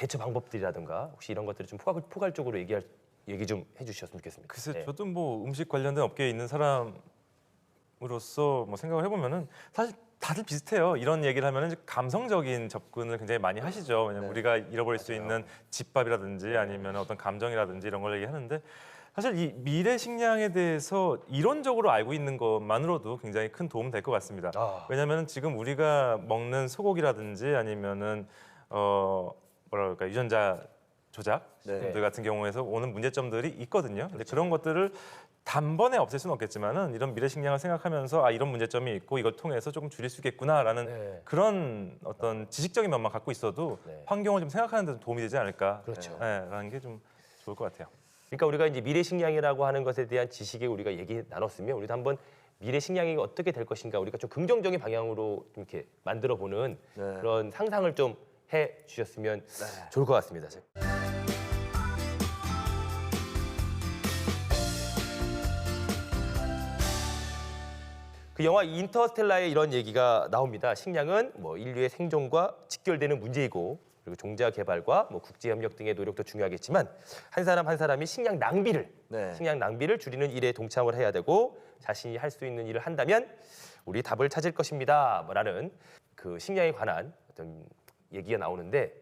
[SPEAKER 1] 대처 방법들이라든가 혹시 이런 것들을 좀 포괄적으로 얘기 좀 해주셨으면 좋겠습니다.
[SPEAKER 4] 글쎄
[SPEAKER 1] 네.
[SPEAKER 4] 저도 뭐 음식 관련된 업계에 있는 사람으로서 뭐 생각을 해보면은 사실 다들 비슷해요. 이런 얘기를 하면은 감성적인 접근을 굉장히 많이 하시죠. 왜냐면 우리가 잃어버릴 수 있는 집밥이라든지 아니면 어떤 감정이라든지 이런 걸 얘기하는데 사실 이 미래 식량에 대해서 이론적으로 알고 있는 것만으로도 굉장히 큰 도움 될 것 같습니다. 왜냐하면 지금 우리가 먹는 소고기라든지 아니면은 뭐라 그럴까 유전자 조작들 같은 경우에서 오는 문제점들이 있거든요. 근데 그런 것들을 단번에 없앨 수는 없겠지만은 이런 미래 식량을 생각하면서 이런 문제점이 있고 이걸 통해서 조금 줄일 수 있겠구나라는 그런 어떤 지식적인 면만 갖고 있어도 환경을 좀 생각하는 데 좀 도움이 되지 않을까.
[SPEAKER 1] 그렇죠.
[SPEAKER 4] 라는 게 좀 좋을 것 같아요.
[SPEAKER 1] 그러니까 우리가 이제 미래 식량이라고 하는 것에 대한 지식에 우리가 얘기 나눴으면 우리도 한번 미래 식량이 어떻게 될 것인가 우리가 좀 긍정적인 방향으로 이렇게 만들어 보는 그런 상상을 좀 해 주셨으면 좋을 것 같습니다. 그 영화 인터스텔라에 이런 얘기가 나옵니다. 식량은 뭐 인류의 생존과 직결되는 문제이고 그리고 종자 개발과 뭐 국제 협력 등의 노력도 중요하겠지만 한 사람 한 사람이 식량 낭비를 줄이는 일에 동참을 해야 되고 자신이 할 수 있는 일을 한다면 우리 답을 찾을 것입니다. 라는 그 식량에 관한 어떤 얘기가 나오는데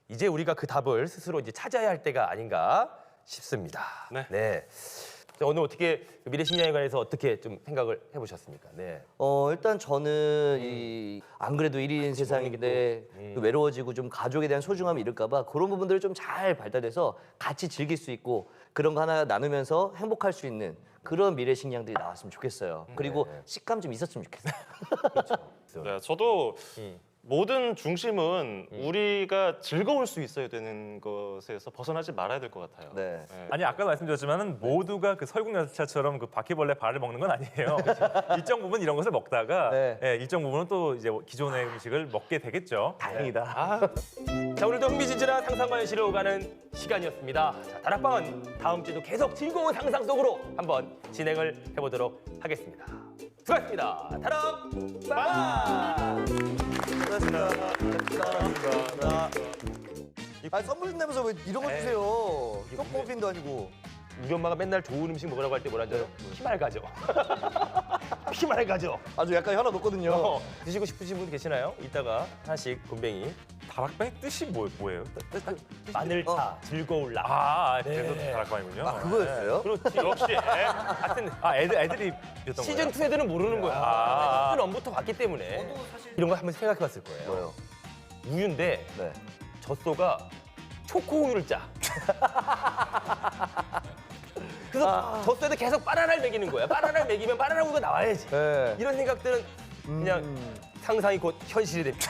[SPEAKER 1] 이제 우리가 그 답을 스스로 이제 찾아야 할 때가 아닌가 싶습니다. 네. 오늘 어떻게 미래 식량에 관해서 어떻게 좀 생각을 해보셨습니까? 네.
[SPEAKER 2] 일단 저는 안 그래도 1인 세상인데 외로워지고 좀 가족에 대한 소중함이 잃을까봐 그런 부분들을 좀 잘 발달해서 같이 즐길 수 있고 그런 거 하나 나누면서 행복할 수 있는 그런 미래 식량들이 나왔으면 좋겠어요. 그리고 식감 좀 있었으면 좋겠어요.
[SPEAKER 3] 네, 저도 모든 중심은 우리가 즐거울 수 있어야 되는 것에서 벗어나지 말아야 될 것 같아요.
[SPEAKER 2] 네.
[SPEAKER 4] 아니 아까도 말씀드렸지만은 모두가 그 설국열차처럼 그 바퀴벌레 발을 먹는 건 아니에요. 일정 부분 이런 것을 먹다가 일정 부분은 또 이제 기존의 음식을 먹게 되겠죠.
[SPEAKER 2] 다행이다.
[SPEAKER 1] 자, 오늘도 흥미진진한 상상과 현실을 오가는 시간이었습니다. 자, 다락방은 다음 주도 계속 즐거운 상상 속으로 한번 진행을 해보도록 하겠습니다. 수고하셨습니다. 다락방!
[SPEAKER 2] 선물 준다면서 왜 이런 거 주세요? 떡볶이도 아니고.
[SPEAKER 1] 우리 엄마가 맨날 좋은 음식 먹으라고 할 때 뭐라 하잖아요. 피말가죠. 피말가죠.
[SPEAKER 2] 아주 약간 혀나 놓거든요.
[SPEAKER 1] 드시고 싶으신 분 계시나요? 이따가 하나씩 곰뱅이.
[SPEAKER 4] 다락방의 뜻이 뭐예요?
[SPEAKER 1] 마늘타, 즐거울라.
[SPEAKER 4] 그래서 다락방이군요.
[SPEAKER 2] 그거였어요?
[SPEAKER 1] 그렇지. 역시. 하여튼
[SPEAKER 4] 애들이 였던
[SPEAKER 1] 시즌
[SPEAKER 4] 거예요?
[SPEAKER 1] 2애들은 모르는 거야. 시즌 1부터 봤기 때문에. 이런 거 한번 생각해봤을 거예요.
[SPEAKER 2] 뭐요?
[SPEAKER 1] 우유인데
[SPEAKER 2] 네.
[SPEAKER 1] 젖소가 초코 우유를 짜. 그래서 젖소에도 계속 바나나를 먹이는 거야. 바나나를 먹이면 바나나 우유가 나와야지.
[SPEAKER 2] 네.
[SPEAKER 1] 이런 생각들은 그냥 상상이 곧 현실이 됩니다.